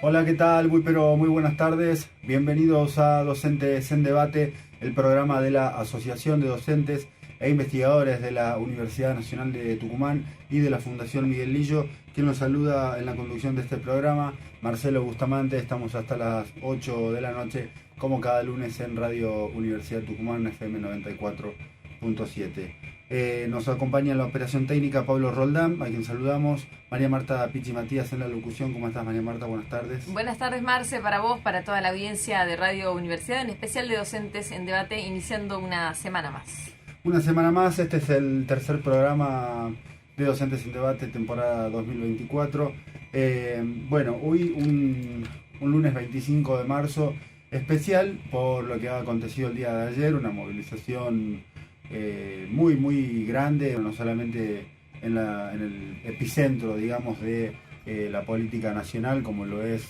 Hola, ¿qué tal? Muy buenas tardes. Bienvenidos a Docentes en Debate, el programa de la Asociación de Docentes e Investigadores de la Universidad Nacional de Tucumán y de la Fundación Miguel Lillo. Quien los saluda en la conducción de este programa, Marcelo Bustamante. Estamos hasta las 8 de la noche, como cada lunes en Radio Universidad Tucumán, FM 94.7. Nos acompaña en la operación técnica Pablo Roldán, a quien saludamos. María Marta Pichi Matías en la locución. ¿Cómo estás, María Marta? Buenas tardes. Buenas tardes, Marce, para vos, para toda la audiencia de Radio Universidad, en especial de Docentes en Debate, iniciando una semana más. Una semana más, este es el tercer programa de Docentes en Debate, temporada 2024. Hoy un lunes 25 de marzo, especial por lo que ha acontecido el día de ayer, una movilización muy grande, no solamente en el epicentro, digamos, de la política nacional, como lo es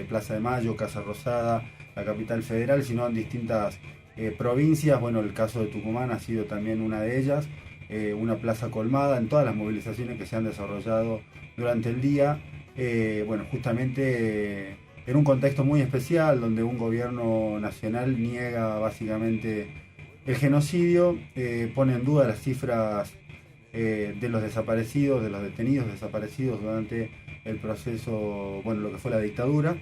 Plaza de Mayo, Casa Rosada, la capital federal, sino en distintas provincias. Bueno, el caso de Tucumán ha sido también una de ellas, una plaza colmada en todas las movilizaciones que se han desarrollado durante el día. Justamente en un contexto muy especial, donde un gobierno nacional niega básicamente el genocidio, pone en duda las cifras de los desaparecidos, de los detenidos desaparecidos durante el proceso, lo que fue la dictadura.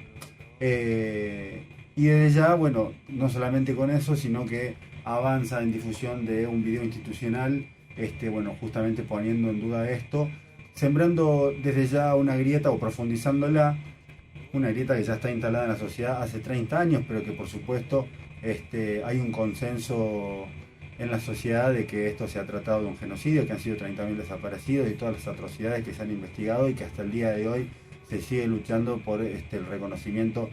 Y desde ya, no solamente con eso, sino que avanza en difusión de un video institucional, justamente poniendo en duda esto, sembrando desde ya una grieta o profundizándola, una grieta que ya está instalada en la sociedad hace 30 años, pero que por supuesto hay un consenso en la sociedad de que esto se ha tratado de un genocidio, que han sido 30.000 desaparecidos y todas las atrocidades que se han investigado y que hasta el día de hoy se sigue luchando por el reconocimiento,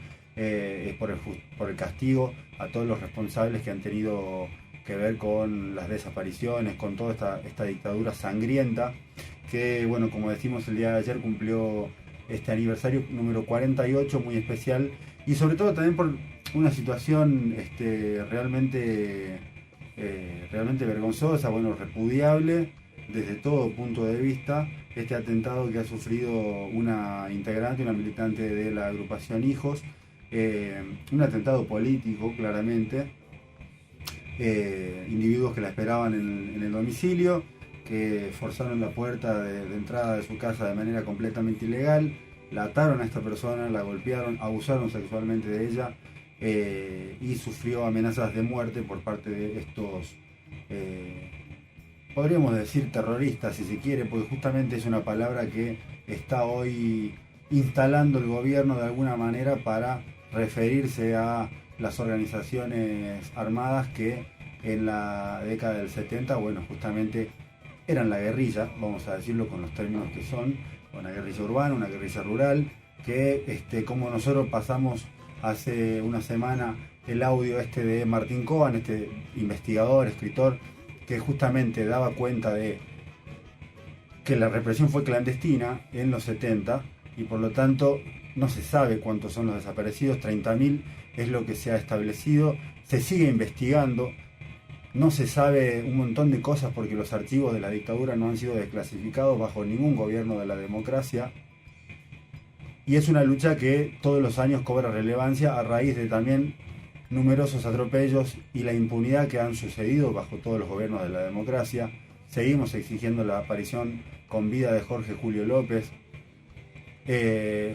por el castigo a todos los responsables que han tenido que ver con las desapariciones, con toda esta dictadura sangrienta que, como decimos, el día de ayer cumplió este aniversario número 48, muy especial, y sobre todo también por una situación realmente vergonzosa, repudiable desde todo punto de vista, este atentado que ha sufrido una integrante, una militante de la agrupación Hijos, un atentado político claramente, individuos que la esperaban en el domicilio, que forzaron la puerta de entrada de su casa de manera completamente ilegal, la ataron a esta persona, la golpearon, abusaron sexualmente de ella, y sufrió amenazas de muerte por parte de estos, podríamos decir terroristas si se quiere, porque justamente es una palabra que está hoy instalando el gobierno de alguna manera para referirse a las organizaciones armadas que en la década del 70, justamente eran la guerrilla, vamos a decirlo con los términos que son, una guerrilla urbana, una guerrilla rural, que como nosotros pasamos hace una semana el audio de Martín Coban, este investigador, escritor, que justamente daba cuenta de que la represión fue clandestina en los 70 y por lo tanto no se sabe cuántos son los desaparecidos, 30.000 es lo que se ha establecido, se sigue investigando, no se sabe un montón de cosas porque los archivos de la dictadura no han sido desclasificados bajo ningún gobierno de la democracia. Y es una lucha que todos los años cobra relevancia a raíz de también numerosos atropellos y la impunidad que han sucedido bajo todos los gobiernos de la democracia. Seguimos exigiendo la aparición con vida de Jorge Julio López,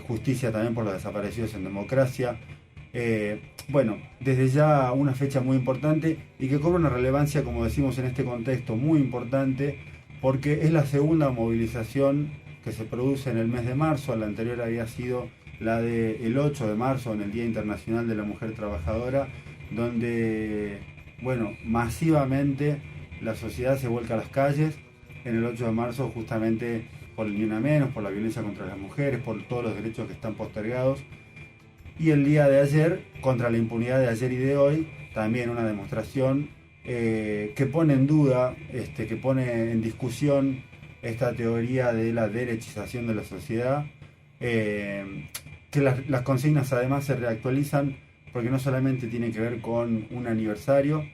justicia también por los desaparecidos en democracia. Desde ya una fecha muy importante y que cobra una relevancia, como decimos en este contexto, muy importante, porque es la segunda movilización que se produce en el mes de marzo. La anterior había sido la del 8 de marzo, en el Día Internacional de la Mujer Trabajadora, donde, masivamente la sociedad se vuelca a las calles en el 8 de marzo justamente por el Ni Una Menos, por la violencia contra las mujeres, por todos los derechos que están postergados. Y el día de ayer, contra la impunidad de ayer y de hoy, también una demostración que pone en duda, que pone en discusión esta teoría de la derechización de la sociedad, que las consignas además se reactualizan porque no solamente tiene que ver con un aniversario,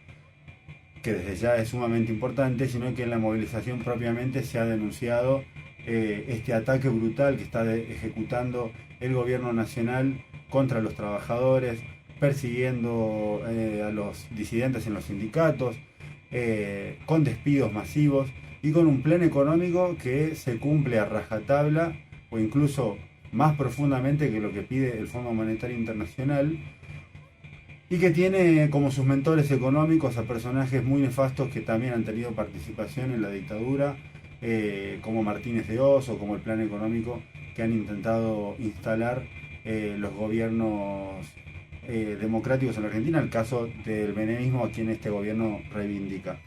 que desde ya es sumamente importante, sino que en la movilización propiamente se ha denunciado este ataque brutal que está ejecutando el gobierno nacional contra los trabajadores, persiguiendo a los disidentes en los sindicatos, con despidos masivos y con un plan económico que se cumple a rajatabla o incluso más profundamente que lo que pide el Fondo Monetario Internacional, y que tiene como sus mentores económicos a personajes muy nefastos que también han tenido participación en la dictadura, como Martínez de Oz o como el plan económico que han intentado instalar los gobiernos democráticos en la Argentina, el caso del menemismo a quien este gobierno reivindica.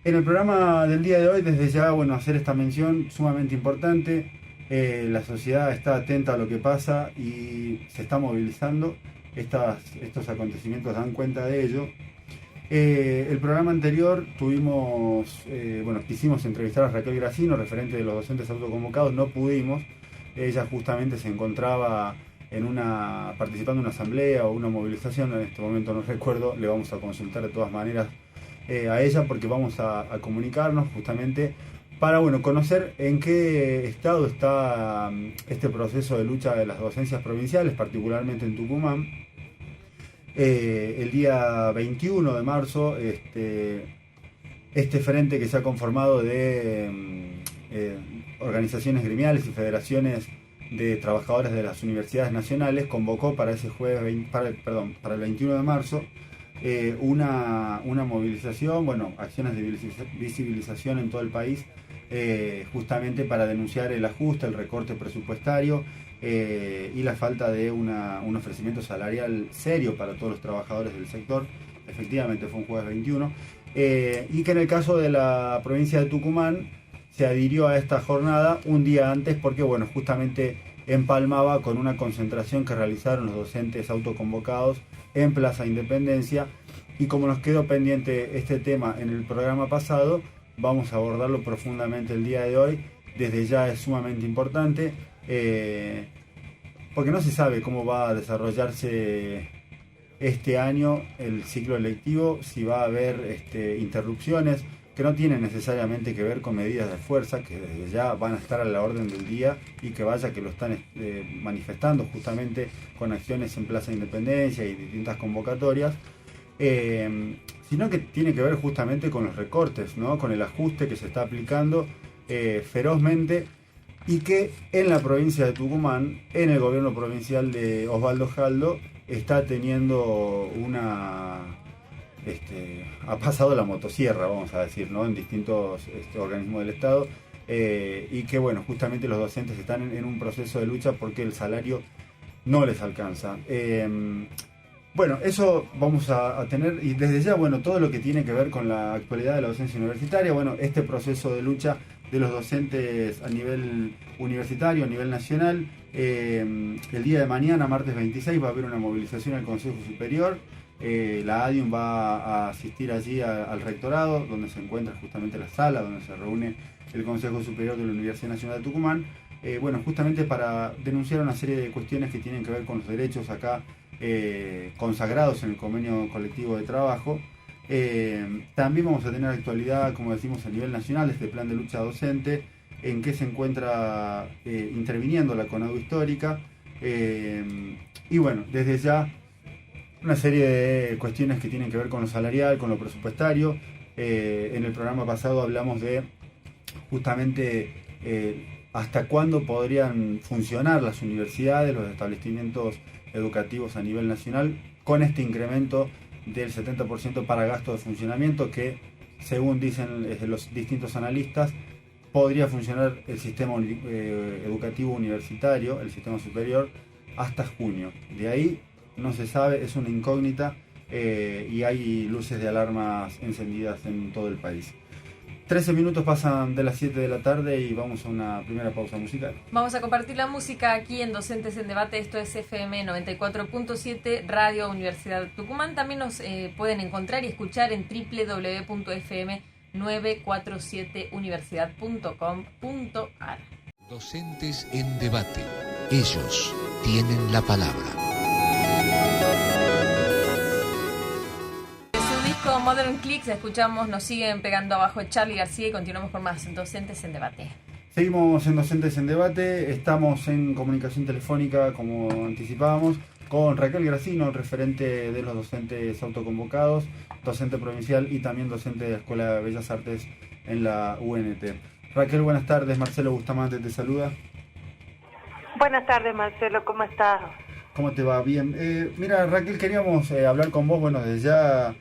En el programa del día de hoy, desde ya, hacer esta mención sumamente importante. La sociedad está atenta a lo que pasa y se está movilizando. Estos acontecimientos dan cuenta de ello. El programa anterior quisimos entrevistar a Raquel Gracino, referente de los docentes autoconvocados, no pudimos. Ella justamente se encontraba participando en una asamblea o una movilización, en este momento no recuerdo, le vamos a consultar de todas maneras a ella, porque vamos a comunicarnos justamente para conocer en qué estado está este proceso de lucha de las docencias provinciales, particularmente en Tucumán. El día 21 de marzo, este frente que se ha conformado de organizaciones gremiales y federaciones de trabajadores de las universidades nacionales convocó para ese para el 21 de marzo una movilización, acciones de visibilización en todo el país, justamente para denunciar el ajuste, el recorte presupuestario y la falta de un ofrecimiento salarial serio para todos los trabajadores del sector. Efectivamente fue un jueves 21, y que en el caso de la provincia de Tucumán se adhirió a esta jornada un día antes porque justamente empalmaba con una concentración que realizaron los docentes autoconvocados en Plaza Independencia, y como nos quedó pendiente este tema en el programa pasado, vamos a abordarlo profundamente el día de hoy. Desde ya es sumamente importante, porque no se sabe cómo va a desarrollarse este año el ciclo lectivo, si va a haber interrupciones que no tienen necesariamente que ver con medidas de fuerza, que desde ya van a estar a la orden del día, y que lo están manifestando justamente con acciones en Plaza Independencia y distintas convocatorias, sino que tiene que ver justamente con los recortes, ¿no? Con el ajuste que se está aplicando ferozmente, y que en la provincia de Tucumán, en el gobierno provincial de Osvaldo Jaldo, está teniendo ha pasado la motosierra, vamos a decir, ¿no? En distintos organismos del Estado, y que justamente los docentes están en un proceso de lucha porque el salario no les alcanza. Eso vamos a tener, y desde ya, todo lo que tiene que ver con la actualidad de la docencia universitaria, este proceso de lucha de los docentes a nivel universitario, a nivel nacional. El día de mañana, martes 26, va a haber una movilización al Consejo Superior. La ADIUM va a asistir allí al rectorado, donde se encuentra justamente la sala donde se reúne el Consejo Superior de la Universidad Nacional de Tucumán, justamente para denunciar una serie de cuestiones que tienen que ver con los derechos acá consagrados en el convenio colectivo de trabajo. También vamos a tener actualidad, como decimos, a nivel nacional, este plan de lucha docente, en que se encuentra interviniendo la CONADU histórica, y desde ya una serie de cuestiones que tienen que ver con lo salarial, con lo presupuestario. En el programa pasado hablamos de justamente hasta cuándo podrían funcionar las universidades, los establecimientos educativos a nivel nacional, con este incremento del 70% para gasto de funcionamiento, que según dicen los distintos analistas, podría funcionar el sistema educativo universitario, el sistema superior, hasta junio. De ahí no se sabe, es una incógnita, y hay luces de alarmas encendidas en todo el país. 13 minutos pasan de las 7 de la tarde y vamos a una primera pausa musical. Vamos a compartir la música aquí en Docentes en Debate. Esto es FM 94.7, Radio Universidad Tucumán. También nos pueden encontrar y escuchar en www.fm947universidad.com.ar. Docentes en Debate. Ellos tienen la palabra. Modern Clicks, escuchamos, nos siguen pegando abajo Charly García, y continuamos con más Docentes en Debate. Seguimos en Docentes en Debate, estamos en comunicación telefónica, como anticipábamos, con Raquel Gracino, referente de los docentes autoconvocados, docente provincial y también docente de la Escuela de Bellas Artes en la UNT. Raquel, buenas tardes. Marcelo Bustamante te saluda. Buenas tardes, Marcelo. ¿Cómo estás? ¿Cómo te va? Bien. Mira, Raquel, queríamos hablar con vos, bueno, desde ya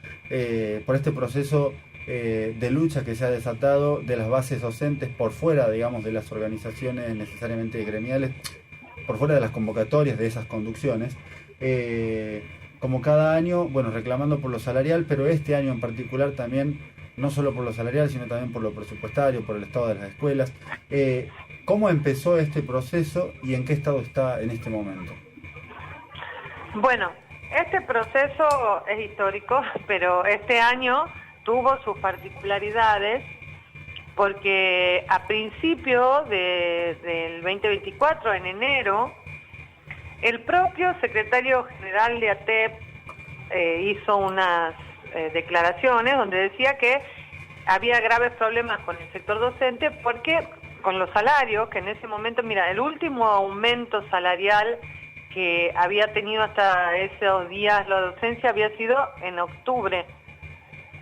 por este proceso de lucha que se ha desatado de las bases docentes por fuera, digamos, de las organizaciones necesariamente gremiales, por fuera de las convocatorias de esas conducciones, como cada año, bueno, reclamando por lo salarial, pero este año en particular también, no solo por lo salarial, sino también por lo presupuestario, por el estado de las escuelas. ¿Cómo empezó este proceso y en qué estado está en este momento? Bueno, este proceso es histórico, pero este año tuvo sus particularidades porque a principio del 2024, en enero, el propio secretario general de ATEP hizo unas declaraciones donde decía que había graves problemas con el sector docente porque con los salarios, que en ese momento, mira, el último aumento salarial que había tenido hasta esos días la docencia había sido en octubre,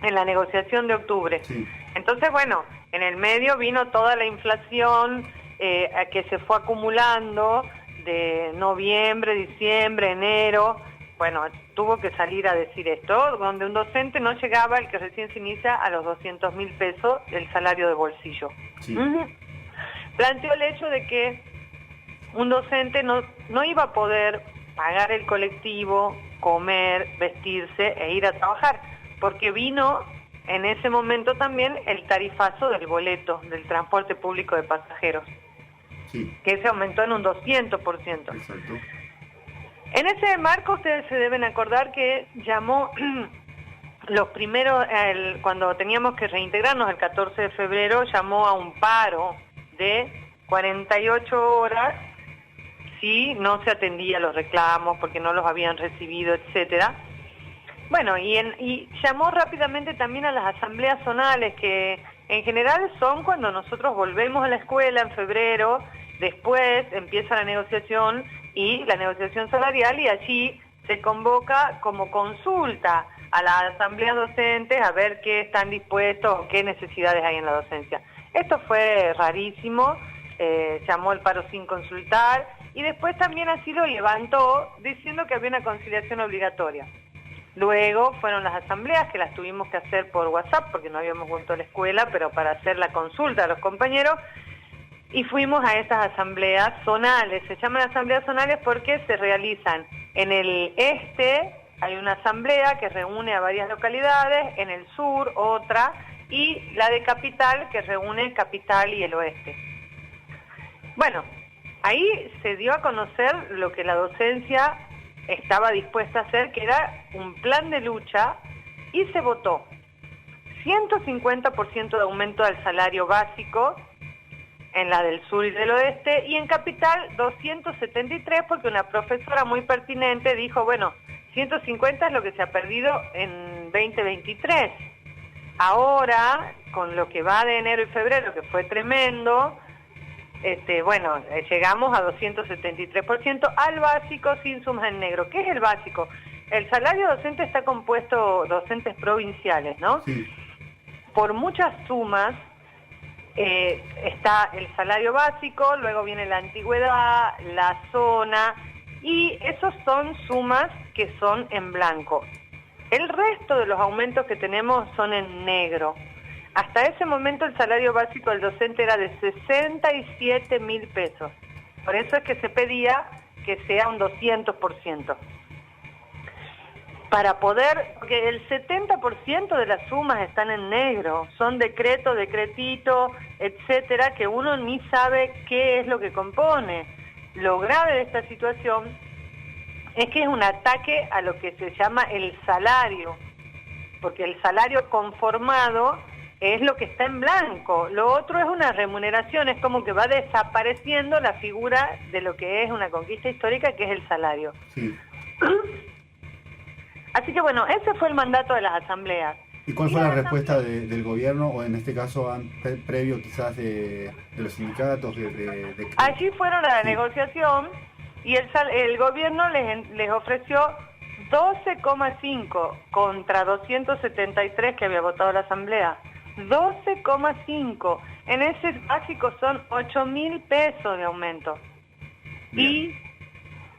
en la negociación de octubre. Sí. Entonces, bueno, en el medio vino toda la inflación que se fue acumulando de noviembre, diciembre, enero. Bueno, tuvo que salir a decir esto, donde un docente no llegaba, el que recién se inicia, a los 200.000 pesos el salario de bolsillo. Sí. Planteó el hecho de que un docente no iba a poder pagar el colectivo, comer, vestirse e ir a trabajar, porque vino en ese momento también el tarifazo del boleto del transporte público de pasajeros, sí, que se aumentó en un 200%. Exacto. En ese marco ustedes se deben acordar que llamó los primeros, cuando teníamos que reintegrarnos el 14 de febrero, llamó a un paro de 48 horas si no se atendía los reclamos porque no los habían recibido, etcétera. Bueno, y llamó rápidamente también a las asambleas zonales, que en general son cuando nosotros volvemos a la escuela en febrero, después empieza la negociación salarial, y allí se convoca como consulta a las asambleas docentes a ver qué están dispuestos o qué necesidades hay en la docencia. Esto fue rarísimo, llamó el paro sin consultar, y después también así lo levantó diciendo que había una conciliación obligatoria. Luego fueron las asambleas, que las tuvimos que hacer por WhatsApp porque no habíamos vuelto a la escuela, pero para hacer la consulta a los compañeros, y fuimos a esas asambleas zonales. Se llaman asambleas zonales porque se realizan en el este, hay una asamblea que reúne a varias localidades, en el sur otra, y la de capital que reúne capital y el oeste. Bueno, ahí se dio a conocer lo que la docencia estaba dispuesta a hacer, que era un plan de lucha, y se votó 150% de aumento del salario básico en la del sur y del oeste, y en capital 273, porque una profesora muy pertinente dijo, bueno, 150 es lo que se ha perdido en 2023. Ahora, con lo que va de enero y febrero, que fue tremendo, llegamos a 273% al básico sin sumas en negro. ¿Qué es el básico? El salario docente está compuesto, docentes provinciales, ¿no? Sí. Por muchas sumas, está el salario básico, luego viene la antigüedad, la zona, y esos son sumas que son en blanco. El resto de los aumentos que tenemos son en negro. Hasta ese momento el salario básico del docente era de 67.000 pesos. Por eso es que se pedía que sea un 200%. Para poder, porque el 70% de las sumas están en negro, son decreto, decretito, etcétera, que uno ni sabe qué es lo que compone. Lo grave de esta situación es que es un ataque a lo que se llama el salario, porque el salario conformado es lo que está en blanco. Lo otro es una remuneración, es como que va desapareciendo la figura de lo que es una conquista histórica, que es el salario. Sí. Así que bueno, ese fue el mandato de las asambleas. ¿Y cuál fue la respuesta del gobierno, o en este caso previo quizás de los sindicatos? Allí fueron a la negociación y el gobierno les ofreció 12,5 contra 273 que había votado la Asamblea. 12,5. En ese básico son 8.000 pesos de aumento. Bien. Y,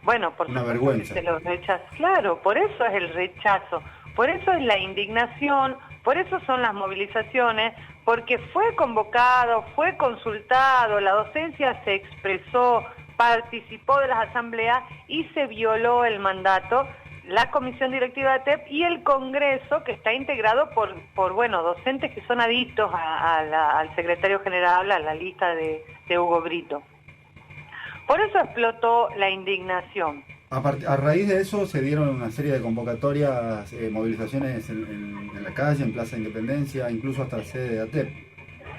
bueno, por una supuesto vergüenza. que se los rechaza. Claro, por eso es el rechazo, por eso es la indignación, por eso son las movilizaciones, porque fue convocado, fue consultado, la docencia se expresó, participó de las asambleas y se violó el mandato. La comisión directiva de ATEP y el Congreso, que está integrado por docentes que son adictos al secretario general, a la lista de Hugo Brito. Por eso explotó la indignación. A raíz de eso se dieron una serie de convocatorias, movilizaciones en la calle, en Plaza Independencia, incluso hasta la sede de ATEP.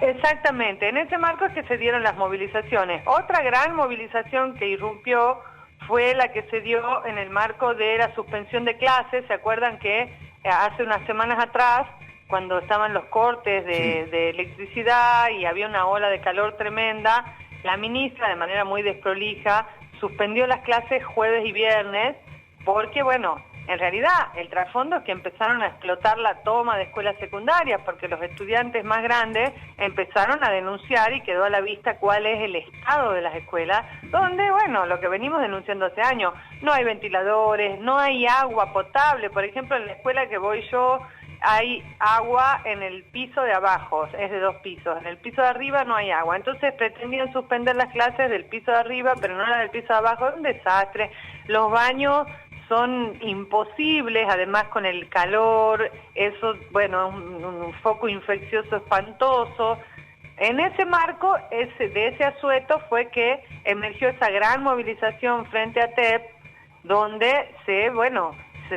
Exactamente, en ese marco es que se dieron las movilizaciones. Otra gran movilización que irrumpió fue la que se dio en el marco de la suspensión de clases. ¿Se acuerdan que hace unas semanas atrás, cuando estaban los cortes de electricidad y había una ola de calor tremenda, la ministra, de manera muy desprolija, suspendió las clases jueves y viernes porque, en realidad el trasfondo es que empezaron a explotar la toma de escuelas secundarias porque los estudiantes más grandes empezaron a denunciar y quedó a la vista cuál es el estado de las escuelas, donde, lo que venimos denunciando hace años, no hay ventiladores, no hay agua potable. Por ejemplo, en la escuela que voy yo hay agua en el piso de abajo, es de 2 pisos, en el piso de arriba no hay agua. Entonces pretendían suspender las clases del piso de arriba, pero no las del piso de abajo. Es un desastre. Los baños son imposibles, además con el calor, eso, un foco infeccioso espantoso. En ese marco, de ese asueto fue que emergió esa gran movilización frente a TEP, donde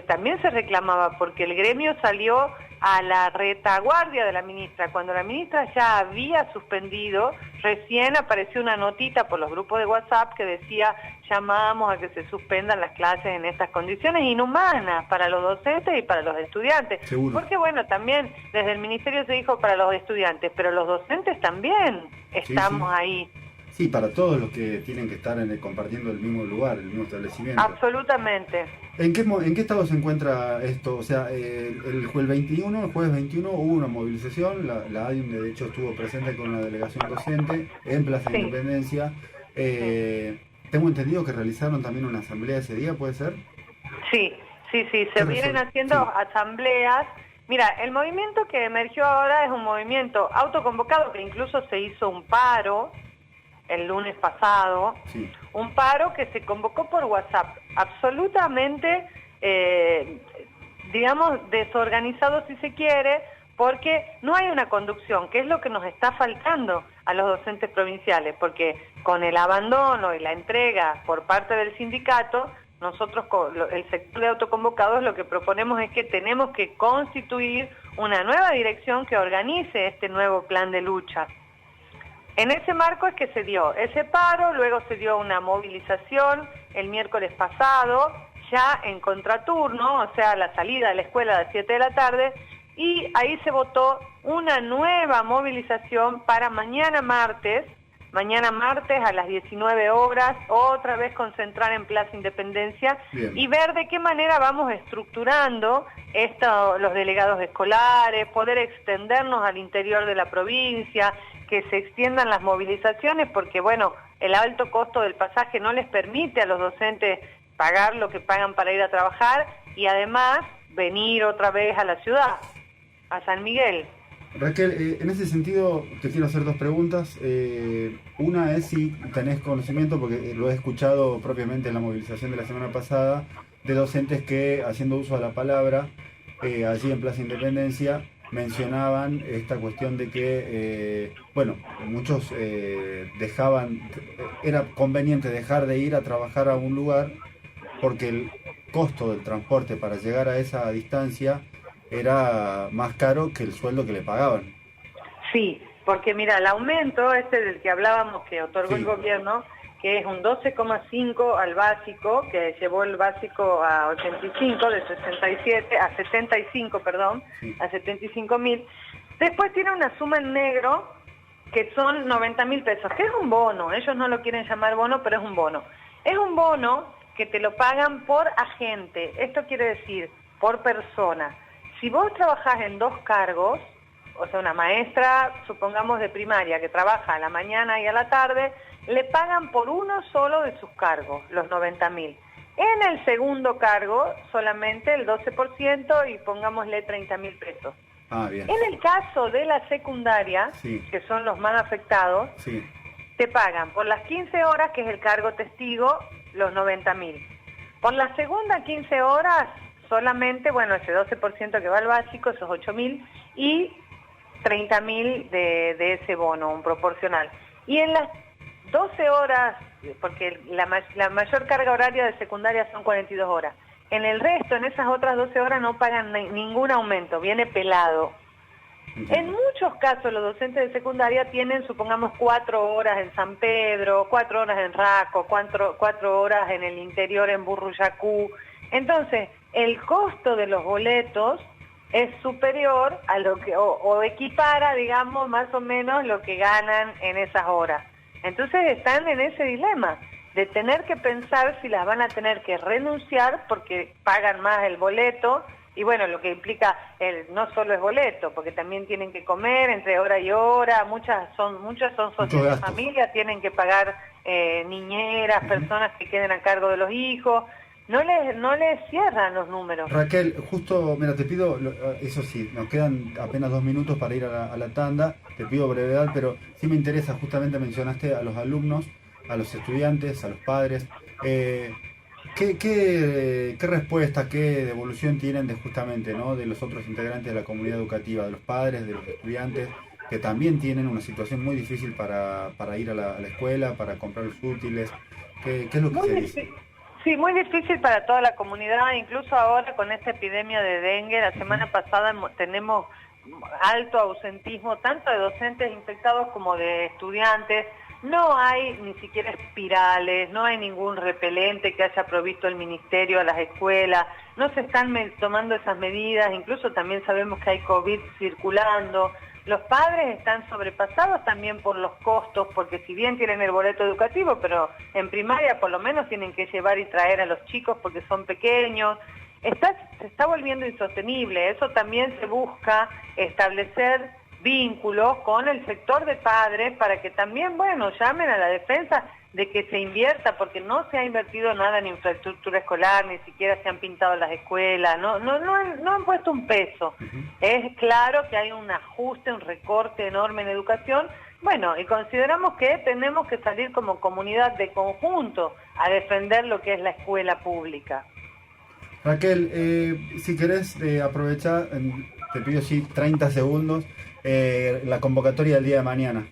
también se reclamaba, porque el gremio salió a la retaguardia de la ministra. Cuando la ministra ya había suspendido, recién apareció una notita por los grupos de WhatsApp que decía: llamamos a que se suspendan las clases en estas condiciones inhumanas para los docentes y para los estudiantes. Seguro. Porque también desde el ministerio se dijo para los estudiantes, pero los docentes también estamos ahí. Sí, para todos los que tienen que estar compartiendo el mismo lugar, el mismo establecimiento. Absolutamente. ¿En qué estado se encuentra esto? O sea, el jueves 21 hubo una movilización, la ADIUM de hecho estuvo presente con la delegación docente en Plaza Independencia. Tengo entendido que realizaron también una asamblea ese día, ¿puede ser? Sí, se vienen haciendo asambleas. Mira, el movimiento que emergió ahora es un movimiento autoconvocado, que incluso se hizo un paro el lunes pasado, un paro que se convocó por WhatsApp, absolutamente, desorganizado si se quiere, porque no hay una conducción, que es lo que nos está faltando a los docentes provinciales, porque con el abandono y la entrega por parte del sindicato, nosotros, el sector de autoconvocados, lo que proponemos es que tenemos que constituir una nueva dirección que organice este nuevo plan de lucha. En ese marco es que se dio ese paro, luego se dio una movilización el miércoles pasado, ya en contraturno, o sea, la salida de la escuela a las 7 de la tarde, y ahí se votó una nueva movilización para mañana martes a las 19 horas, otra vez concentrar en Plaza Independencia. Bien. Y ver de qué manera vamos estructurando los delegados escolares, poder extendernos al interior de la provincia, que se extiendan las movilizaciones, porque el alto costo del pasaje no les permite a los docentes pagar lo que pagan para ir a trabajar y además venir otra vez a la ciudad, a San Miguel. Raquel, en ese sentido te quiero hacer 2 preguntas. Una es si tenés conocimiento, porque lo he escuchado propiamente en la movilización de la semana pasada, de docentes que, haciendo uso de la palabra, allí en Plaza Independencia, mencionaban esta cuestión de que, muchos era conveniente dejar de ir a trabajar a un lugar porque el costo del transporte para llegar a esa distancia era más caro que el sueldo que le pagaban. Sí, porque mira, el aumento del que hablábamos que otorgó el gobierno, que es un 12,5 al básico, que llevó el básico a 85, de 67, a 75, perdón, a 75.000. Después tiene una suma en negro, que son 90.000 pesos, que es un bono, ellos no lo quieren llamar bono, pero es un bono. Es un bono que te lo pagan por agente, esto quiere decir por persona. Si vos trabajás en 2 cargos, o sea, una maestra, supongamos de primaria, que trabaja a la mañana y a la tarde, le pagan por uno solo de sus cargos, los 90.000. En el segundo cargo, solamente el 12% y pongámosle 30.000 pesos. Bien. En el caso de la secundaria, Sí. que son los más afectados, Sí. te pagan por las 15 horas, que es el cargo testigo, los 90.000. Por la segunda 15 horas, solamente, bueno, ese 12% que va al básico, esos 8.000, y 30.000 de ese bono, un proporcional. Y en las 12 horas, porque la mayor carga horaria de secundaria son 42 horas, en el resto, en esas otras 12 horas no pagan ningún aumento, viene pelado. En muchos casos los docentes de secundaria tienen, supongamos, 4 horas en San Pedro, 4 horas en Raco, 4 horas en el interior en Burrullacú. Entonces, el costo de los boletos es superior a lo que, o equipara, digamos, más o menos lo que ganan en esas horas. Entonces están en ese dilema de tener que pensar si las van a tener que renunciar porque pagan más el boleto. Y bueno, lo que implica no solo es boleto, porque también tienen que comer entre hora y hora, muchas son socios de familia, tienen que pagar niñeras, personas que queden a cargo de los hijos, no les cierran los números. Raquel, justo, mira, te pido, eso sí, nos quedan apenas 2 minutos para ir a la tanda, te pido brevedad, pero sí me interesa, justamente mencionaste a los alumnos, a los estudiantes, a los padres, ¿Qué respuesta, qué devolución tienen justamente, ¿no?, de los otros integrantes de la comunidad educativa, de los padres, de los estudiantes, que también tienen una situación muy difícil para ir a la escuela, para comprar los útiles? ¿Qué es lo que se dice? Sí, muy difícil para toda la comunidad, incluso ahora con esta epidemia de dengue. La semana pasada tenemos alto ausentismo, tanto de docentes infectados como de estudiantes. No hay ni siquiera espirales, no hay ningún repelente que haya provisto el ministerio a las escuelas, no se están tomando esas medidas, incluso también sabemos que hay COVID circulando. Los padres están sobrepasados también por los costos, porque si bien tienen el boleto educativo, pero en primaria por lo menos tienen que llevar y traer a los chicos porque son pequeños. Se está volviendo insostenible, eso también se busca establecer vínculos con el sector de padres para que también, bueno, llamen a la defensa de que se invierta, porque no se ha invertido nada en infraestructura escolar, ni siquiera se han pintado las escuelas, no han puesto un peso. Es claro que hay un ajuste, un recorte enorme en educación, bueno, y consideramos que tenemos que salir como comunidad de conjunto a defender lo que es la escuela pública. Raquel, si querés aprovechar, te pido 30 segundos, la convocatoria del día de mañana.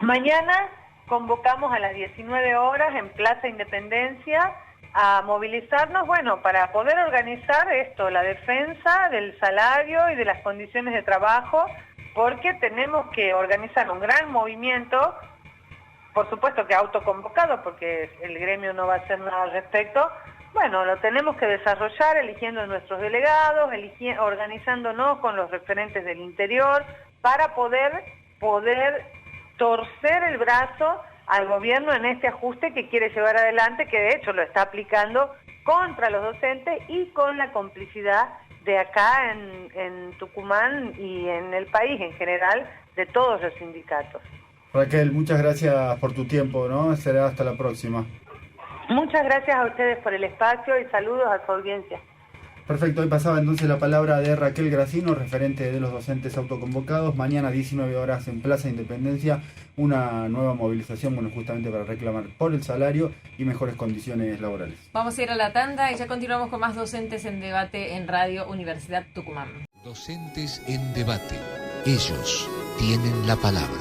Mañana convocamos a las 19 horas en Plaza Independencia a movilizarnos, bueno, para poder organizar esto, la defensa del salario y de las condiciones de trabajo, porque tenemos que organizar un gran movimiento, por supuesto que autoconvocado, porque el gremio no va a hacer nada al respecto. Bueno, lo tenemos que desarrollar eligiendo nuestros delegados, organizándonos con los referentes del interior para poder torcer el brazo al gobierno en este ajuste que quiere llevar adelante, que de hecho lo está aplicando contra los docentes y con la complicidad de acá en Tucumán y en el país en general de todos los sindicatos. Raquel, muchas gracias por tu tiempo, ¿no? Será hasta la próxima. Muchas gracias a ustedes por el espacio y saludos a su audiencia. Perfecto, hoy pasaba entonces la palabra de Raquel Gracino, referente de los docentes autoconvocados. Mañana 19 horas en Plaza Independencia, una nueva movilización, bueno, justamente para reclamar por el salario y mejores condiciones laborales. Vamos a ir a la tanda y ya continuamos con más Docentes en Debate en Radio Universidad Tucumán. Docentes en Debate. Ellos tienen la palabra.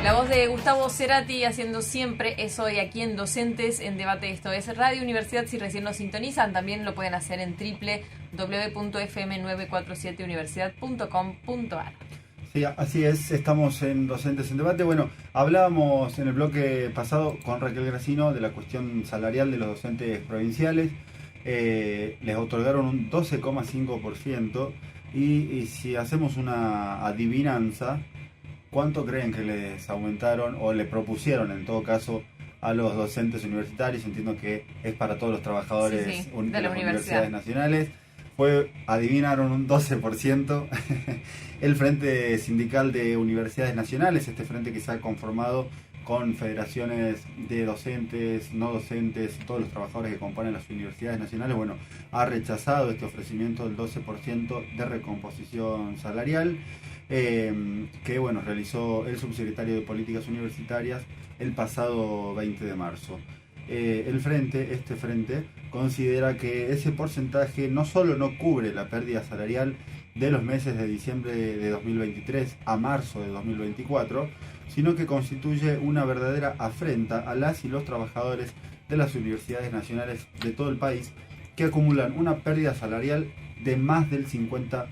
La voz de Gustavo Cerati haciendo siempre es hoy aquí en Docentes en Debate. Esto es Radio Universidad. Si recién nos sintonizan, también lo pueden hacer en www.fm947universidad.com.ar. Sí, así es, estamos en Docentes en Debate. Bueno, hablábamos en el bloque pasado con Raquel Gracino de la cuestión salarial de los docentes provinciales. Les otorgaron un 12,5% y si hacemos una adivinanza, ¿cuánto creen que les aumentaron o le propusieron en todo caso a los docentes universitarios? Entiendo que es para todos los trabajadores de de la las universidad. universidades nacionales. Adivinaron un 12%. El Frente Sindical de Universidades Nacionales, este frente que se ha conformado con federaciones de docentes, no docentes, todos los trabajadores que componen las universidades nacionales, bueno, ha rechazado este ofrecimiento del 12% de recomposición salarial, que bueno, realizó el subsecretario de Políticas Universitarias el pasado 20 de marzo. Este frente, considera que ese porcentaje no solo no cubre la pérdida salarial de los meses de diciembre de 2023 a marzo de 2024, sino que constituye una verdadera afrenta a las y los trabajadores de las universidades nacionales de todo el país, que acumulan una pérdida salarial de más del 50%.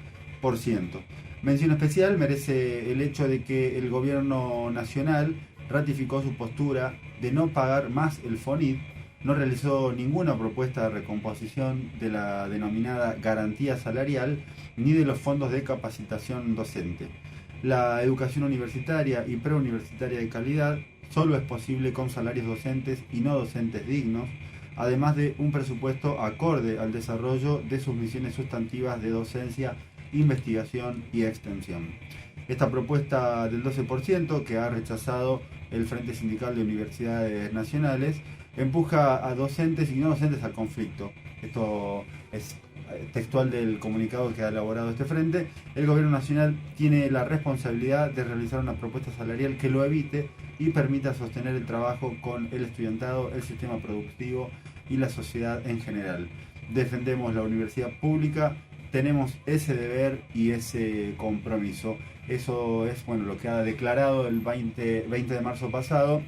Mención especial merece el hecho de que el gobierno nacional ratificó su postura de no pagar más el FONID, no realizó ninguna propuesta de recomposición de la denominada garantía salarial ni de los fondos de capacitación docente. La educación universitaria y preuniversitaria de calidad solo es posible con salarios docentes y no docentes dignos, además de un presupuesto acorde al desarrollo de sus misiones sustantivas de docencia, investigación y extensión. Esta propuesta del 12% que ha rechazado el Frente Sindical de Universidades Nacionales empuja a docentes y no docentes al conflicto. Esto es textual del comunicado que ha elaborado este frente. El gobierno nacional tiene la responsabilidad de realizar una propuesta salarial que lo evite y permita sostener el trabajo con el estudiantado, el sistema productivo y la sociedad en general. Defendemos la universidad pública, tenemos ese deber y ese compromiso. Eso es lo que ha declarado el 20 de marzo pasado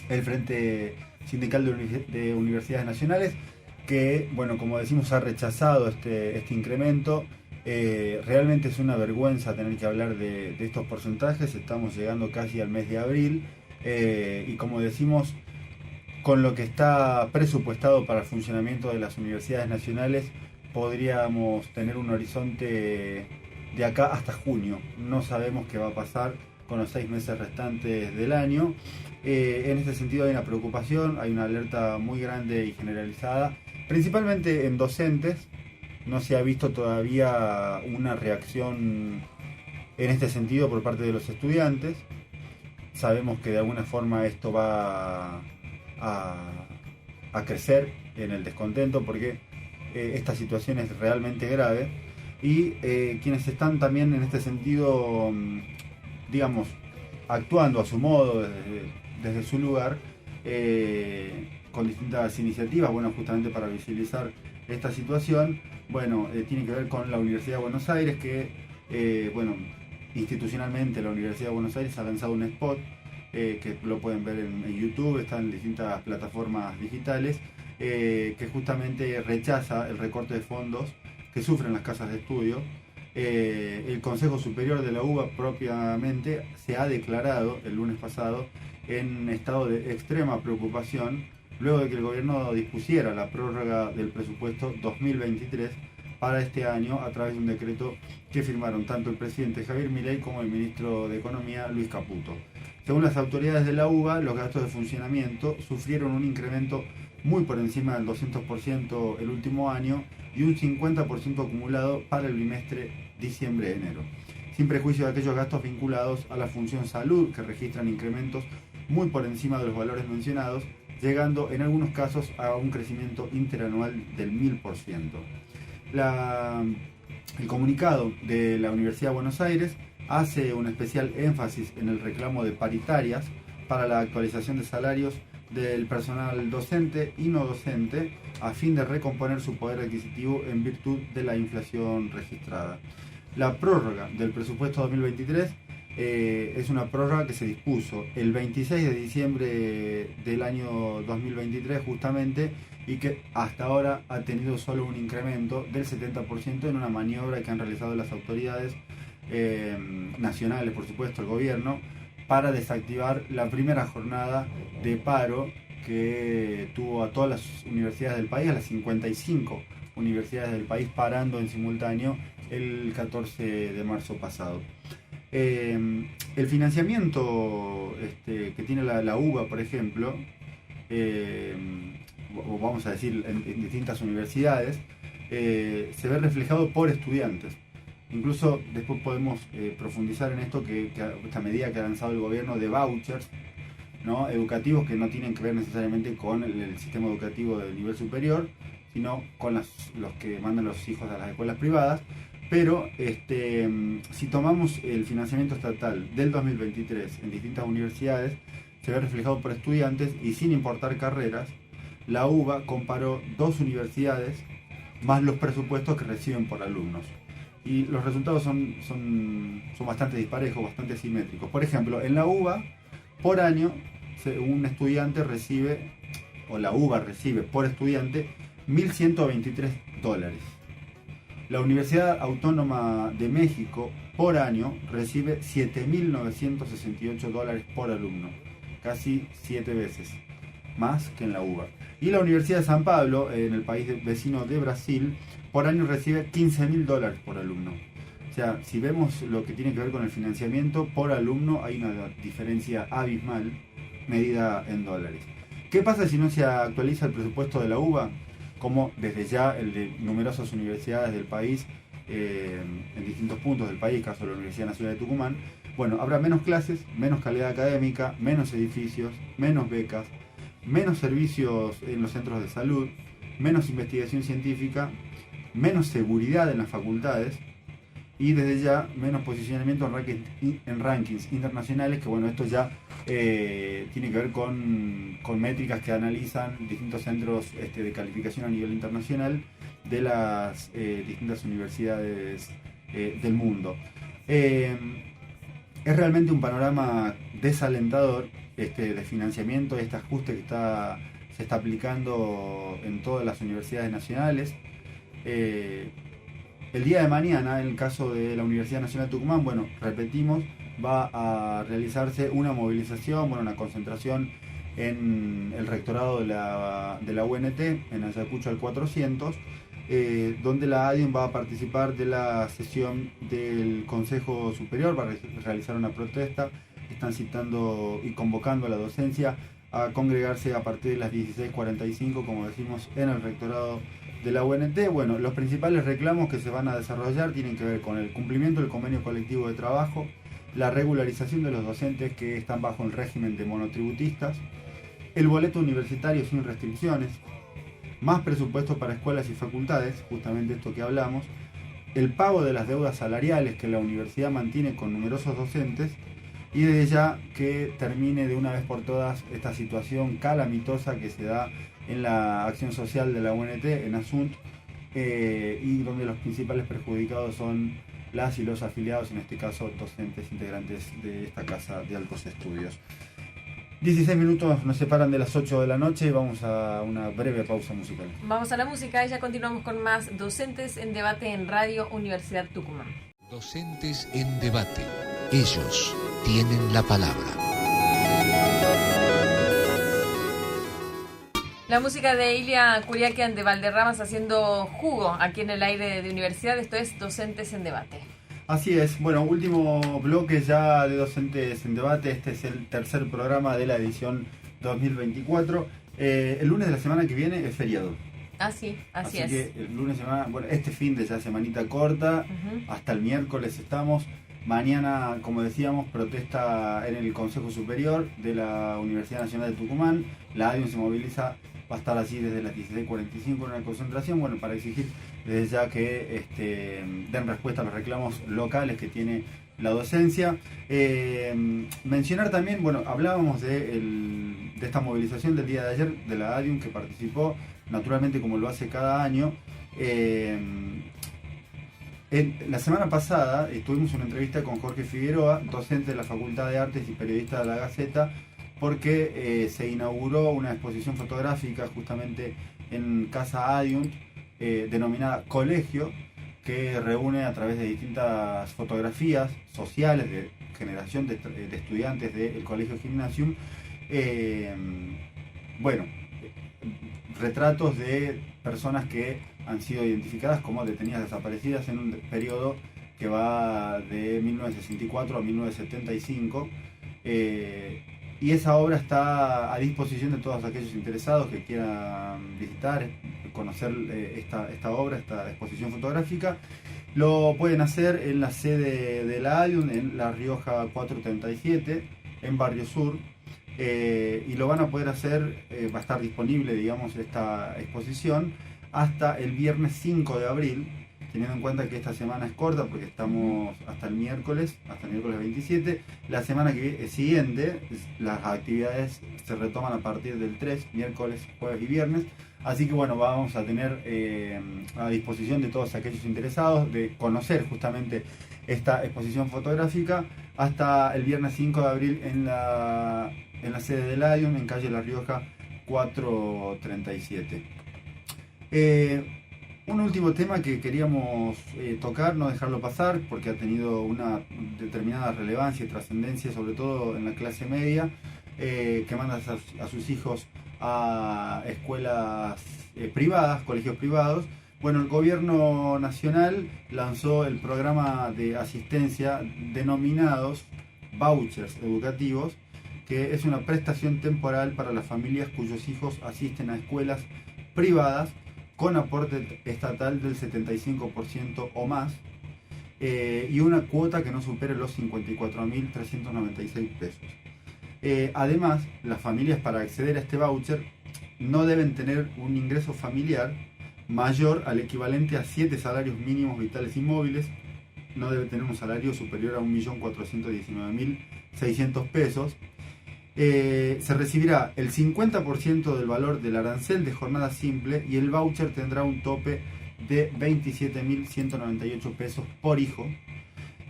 el Frente Sindical de Universidades Nacionales, que, como decimos, ha rechazado este incremento. Realmente es una vergüenza tener que hablar de estos porcentajes. Estamos llegando casi al mes de abril y, como decimos, con lo que está presupuestado para el funcionamiento de las universidades nacionales, podríamos tener un horizonte de acá hasta junio. No sabemos qué va a pasar con los 6 meses restantes del año. En este sentido hay una preocupación, hay una alerta muy grande y generalizada, principalmente en docentes. No se ha visto todavía una reacción en este sentido por parte de los estudiantes. Sabemos que de alguna forma esto va a crecer en el descontento, porque esta situación es realmente grave y quienes están también en este sentido, actuando a su modo desde su lugar, con distintas iniciativas, justamente para visibilizar esta situación, tiene que ver con la Universidad de Buenos Aires, que institucionalmente la Universidad de Buenos Aires ha lanzado un spot que lo pueden ver en YouTube, está en distintas plataformas digitales, que justamente rechaza el recorte de fondos que sufren las casas de estudio. El Consejo Superior de la UBA propiamente se ha declarado el lunes pasado en estado de extrema preocupación luego de que el gobierno dispusiera la prórroga del presupuesto 2023 para este año a través de un decreto que firmaron tanto el presidente Javier Milei como el ministro de Economía Luis Caputo. Según las autoridades de la UBA, los gastos de funcionamiento sufrieron un incremento muy por encima del 200% el último año y un 50% acumulado para el bimestre diciembre-enero, sin prejuicio de aquellos gastos vinculados a la función salud, que registran incrementos muy por encima de los valores mencionados, llegando en algunos casos a un crecimiento interanual del 1000%. El comunicado de la Universidad de Buenos Aires hace un especial énfasis en el reclamo de paritarias para la actualización de salarios del personal docente y no docente, a fin de recomponer su poder adquisitivo en virtud de la inflación registrada. La prórroga del presupuesto 2023 es una prórroga que se dispuso el 26 de diciembre del año 2023 justamente, y que hasta ahora ha tenido solo un incremento del 70% en una maniobra que han realizado las autoridades nacionales, por supuesto el gobierno, para desactivar la primera jornada de paro que tuvo a todas las universidades del país, a las 55 universidades del país, parando en simultáneo el 14 de marzo pasado. El financiamiento que tiene la UBA, por ejemplo, o vamos a decir en distintas universidades, se ve reflejado por estudiantes. Incluso después podemos profundizar en esto, que esta medida que ha lanzado el gobierno de vouchers, ¿no?, educativos, que no tienen que ver necesariamente con el sistema educativo del nivel superior, sino con los que mandan los hijos a las escuelas privadas. Pero si tomamos el financiamiento estatal del 2023 en distintas universidades, se ve reflejado por estudiantes y sin importar carreras. La UBA comparó 2 universidades más los presupuestos que reciben por alumnos. Y los resultados son bastante disparejos, bastante simétricos. Por ejemplo, en la UBA, por año, un estudiante recibe, o la UBA recibe por estudiante, $1.123. La Universidad Autónoma de México, por año, recibe $7.968 por alumno, casi 7 veces más que en la UBA. Y la Universidad de San Pablo, en el país vecino de Brasil, por año recibe $15.000 por alumno. O sea, si vemos lo que tiene que ver con el financiamiento por alumno, hay una diferencia abismal medida en dólares. ¿Qué pasa si no se actualiza el presupuesto de la UBA? Como desde ya el de numerosas universidades del país, en distintos puntos del país, caso de la Universidad Nacional de Tucumán. Bueno, habrá menos clases, menos calidad académica, menos edificios, menos becas, menos servicios en los centros de salud, menos investigación científica, menos seguridad en las facultades y desde ya menos posicionamiento en rankings internacionales, que bueno, esto ya tiene que ver con métricas que analizan distintos centros de calificación a nivel internacional de las distintas universidades del mundo. Es realmente un panorama desalentador de financiamiento, este ajuste que se está aplicando en todas las universidades nacionales. El día de mañana, en el caso de la Universidad Nacional de Tucumán, bueno, repetimos, va a realizarse una movilización, una concentración en el rectorado de la UNT, en Ayacucho al 400, donde la ADIUM va a participar de la sesión del Consejo Superior, va a realizar una protesta. Están citando y convocando a la docencia a congregarse a partir de las 16:45, como decimos, en el rectorado de la UNT. Bueno, los principales reclamos que se van a desarrollar tienen que ver con el cumplimiento del convenio colectivo de trabajo, la regularización de los docentes que están bajo el régimen de monotributistas, el boleto universitario sin restricciones, más presupuesto para escuelas y facultades, justamente esto que hablamos, el pago de las deudas salariales que la universidad mantiene con numerosos docentes, y desde ya que termine de una vez por todas esta situación calamitosa que se da en la acción social de la UNT, en ASUNT, y donde los principales perjudicados son las y los afiliados, en este caso docentes integrantes de esta casa de altos estudios. 16 minutos nos separan de las 8 de la noche y vamos a una breve pausa musical. Vamos a la música y ya continuamos con más Docentes en Debate en Radio Universidad Tucumán. Docentes en Debate. Ellos tienen la palabra. La música de Ilia Curiaquian de Valderramas haciendo jugo aquí en el aire de universidad. Esto es Docentes en Debate. Así es. Bueno, último bloque ya de Docentes en Debate. Este es el tercer programa de la edición 2024. El lunes de la semana que viene es feriado. Así es. Así que el lunes semana, bueno, este fin de ya semanita corta, hasta el miércoles estamos. Mañana, como decíamos, protesta en el Consejo Superior de la Universidad Nacional de Tucumán. La ADIUM se moviliza, va a estar así desde las 16:45 en una concentración, bueno, para exigir desde ya que den respuesta a los reclamos locales que tiene la docencia. Mencionar también, bueno, hablábamos de esta movilización del día de ayer de la ADIUM, que participó naturalmente como lo hace cada año. La semana pasada tuvimos una entrevista con Jorge Figueroa, docente de la Facultad de Artes y periodista de La Gaceta, porque se inauguró una exposición fotográfica justamente en Casa ADIUM, denominada Colegio, que reúne a través de distintas fotografías sociales de generación de estudiantes del Colegio Gymnasium, retratos de personas que han sido identificadas como detenidas desaparecidas en un periodo que va de 1964 a 1975. Y esa obra está a disposición de todos aquellos interesados que quieran visitar, conocer esta obra, esta exposición fotográfica. Lo pueden hacer en la sede de la ADIUN, en La Rioja 437, en Barrio Sur. Y lo van a poder hacer, va a estar disponible, digamos, esta exposición hasta el viernes 5 de abril, teniendo en cuenta que esta semana es corta porque estamos hasta el miércoles 27. La semana siguiente las actividades se retoman a partir del 3, miércoles, jueves y viernes. Así que bueno, vamos a tener a disposición de todos aquellos interesados de conocer justamente esta exposición fotográfica hasta el viernes 5 de abril en la sede del ADIUN, en calle La Rioja 437. Un último tema que queríamos tocar, no dejarlo pasar, porque ha tenido una determinada relevancia y trascendencia, sobre todo en la clase media, que manda a sus hijos a escuelas privadas, colegios privados. Bueno, el gobierno nacional lanzó el programa de asistencia denominados vouchers educativos, que es una prestación temporal para las familias cuyos hijos asisten a escuelas privadas con aporte estatal del 75% o más, y una cuota que no supere los 54.396 pesos. Además, las familias, para acceder a este voucher, no deben tener un ingreso familiar mayor al equivalente a 7 salarios mínimos vitales y móviles, no debe tener un salario superior a 1.419.600 pesos. Se recibirá el 50% del valor del arancel de jornada simple y el voucher tendrá un tope de 27.198 pesos por hijo.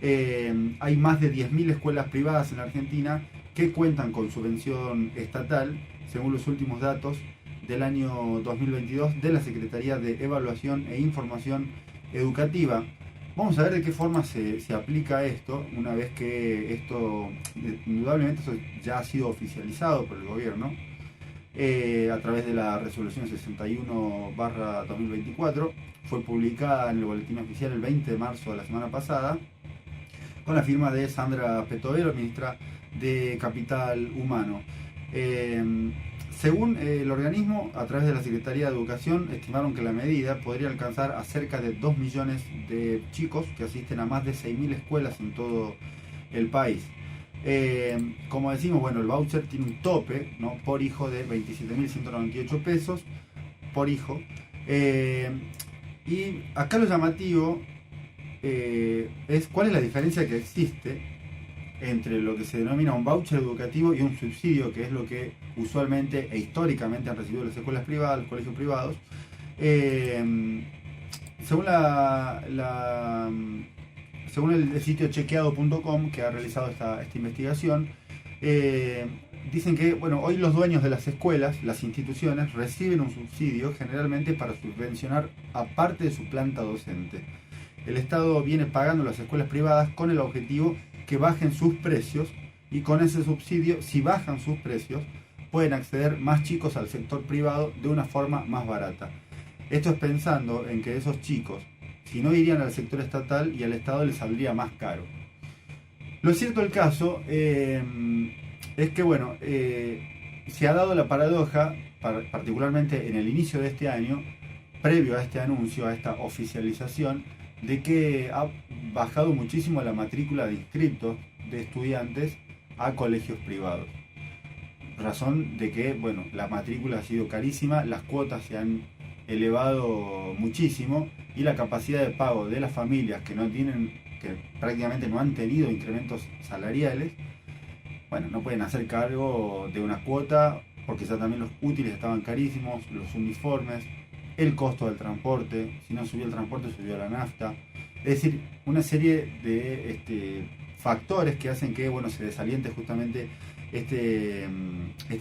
Hay más de 10.000 escuelas privadas en la Argentina que cuentan con subvención estatal, según los últimos datos del año 2022 de la Secretaría de Evaluación e Información Educativa. Vamos a ver de qué forma se aplica esto, una vez que esto, indudablemente, eso ya ha sido oficializado por el gobierno a través de la resolución 61/2024, fue publicada en el boletín oficial el 20 de marzo de la semana pasada, con la firma de Sandra Petovelo, ministra de Capital Humano. Según el organismo, a través de la Secretaría de Educación, estimaron que la medida podría alcanzar a cerca de 2 millones de chicos que asisten a más de 6.000 escuelas en todo el país. Como decimos, bueno, el voucher tiene un tope, ¿no?, por hijo de 27.198 pesos por hijo. Y acá lo llamativo es cuál es la diferencia que existe entre lo que se denomina un voucher educativo y un subsidio, que es lo que usualmente e históricamente han recibido las escuelas privadas, los colegios privados. Según el sitio chequeado.com, que ha realizado esta investigación, dicen que, bueno, hoy los dueños de las escuelas, las instituciones, reciben un subsidio generalmente para subvencionar aparte de su planta docente. El Estado viene pagando las escuelas privadas con el objetivo que bajen sus precios, y con ese subsidio, si bajan sus precios, pueden acceder más chicos al sector privado de una forma más barata. Esto es pensando en que esos chicos, si no irían al sector estatal, y al Estado les saldría más caro. Lo cierto del caso es que, bueno, se ha dado la paradoja, particularmente en el inicio de este año, previo a este anuncio, a esta oficialización, de que ha bajado muchísimo la matrícula de inscriptos de estudiantes a colegios privados. Razón de que, bueno, la matrícula ha sido carísima, las cuotas se han elevado muchísimo, y la capacidad de pago de las familias que prácticamente no han tenido incrementos salariales, bueno, no pueden hacer cargo de una cuota, porque ya también los útiles estaban carísimos, los uniformes, el costo del transporte, si no subió el transporte, subió la nafta. Es decir, una serie de factores que hacen que, bueno, se desaliente justamente este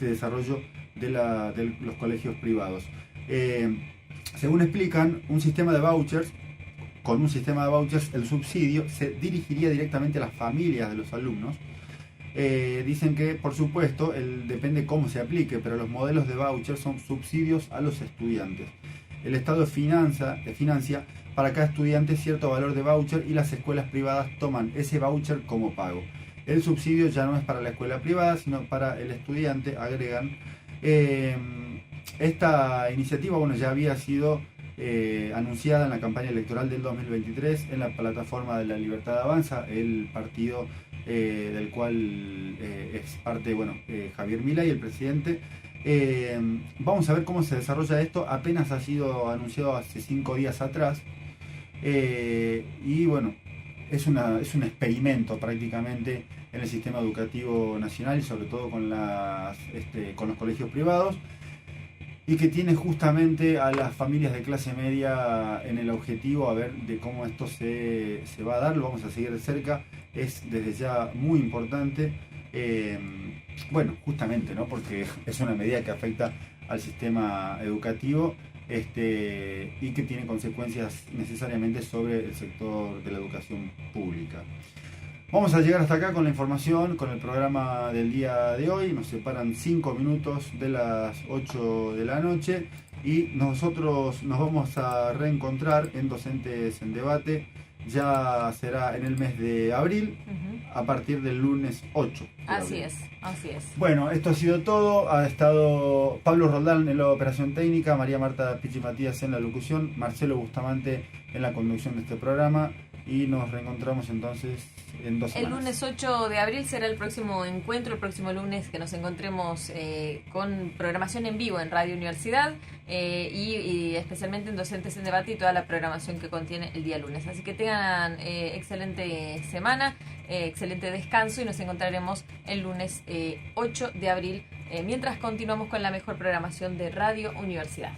desarrollo de los colegios privados. Según explican, con un sistema de vouchers, el subsidio se dirigiría directamente a las familias de los alumnos. Dicen que, por supuesto, depende cómo se aplique, pero los modelos de vouchers son subsidios a los estudiantes. el Estado financia para cada estudiante cierto valor de voucher y las escuelas privadas toman ese voucher como pago. El subsidio ya no es para la escuela privada, sino para el estudiante, agregan. Esta iniciativa, bueno, ya había sido anunciada en la campaña electoral del 2023 en la plataforma de la Libertad Avanza, el partido del cual es parte, bueno, Javier Milei, el presidente. Vamos a ver cómo se desarrolla esto. Apenas ha sido anunciado hace 5 días atrás. Y bueno, es un experimento prácticamente en el sistema educativo nacional y sobre todo con los colegios privados, y que tiene justamente a las familias de clase media en el objetivo a ver de cómo esto se va a dar. Lo vamos a seguir de cerca, es desde ya muy importante, bueno, justamente, ¿no? Porque es una medida que afecta al sistema educativo y que tiene consecuencias necesariamente sobre el sector de la educación pública. Vamos a llegar hasta acá con la información, con el programa del día de hoy. Nos separan 5 minutos de las 8 de la noche y nosotros nos vamos a reencontrar en Docentes en Debate. Ya será en el mes de abril, a partir del lunes 8. Así es. Bueno, esto ha sido todo. Ha estado Pablo Roldán en la operación técnica, María Marta Pichi Matías en la locución, Marcelo Bustamante en la conducción de este programa. Y nos reencontramos entonces en 2 semanas. El lunes 8 de abril será el próximo encuentro, el próximo lunes que nos encontremos con programación en vivo en Radio Universidad y especialmente en Docentes en Debate y toda la programación que contiene el día lunes. Así que tengan excelente semana, excelente descanso y nos encontraremos el lunes 8 de abril mientras continuamos con la mejor programación de Radio Universidad.